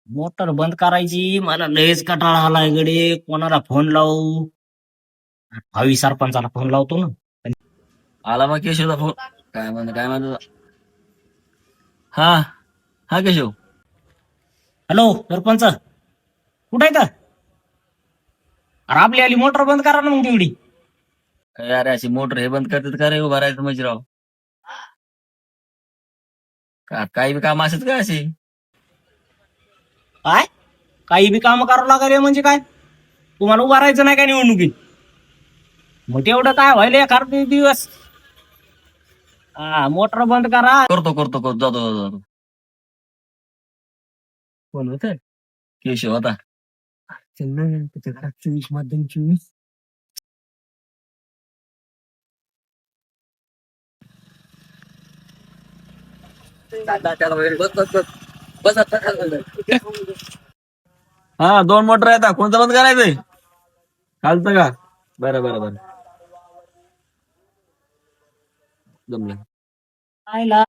Motor बंद करायची. मला लयच कंटाळा आलाय गडे. कोणाला फोन लावू? भावी सरपंचाला फोन लावतो ना. आला मग केशवचा फोन. काय म्हणत? हा हा केशव. हॅलो सरपंच, कुठे आहे का? अरे आपली आली मोटर बंद करा ना मग तेवढी. काय अरे अशी मोटर हे बंद करतात का रे? उभा राहायचं म्हणजे राव. काही बी काम असत का अशी? काय काही बी काम करावं लागले म्हणजे काय? तुम्हाला उभा राहायचं नाही का निवडणुकीत? मग तेवढं काय व्हायला एखाद दिवस. हा मोटर बंद करा. करतो जातो. कोण होत? केशव होता. त्याच्या घरात 24/24. बस आता. हा 2 मोटर आहेत. कोणतं बंद करायचंय? चालतं का? बरं. जमलं. खायला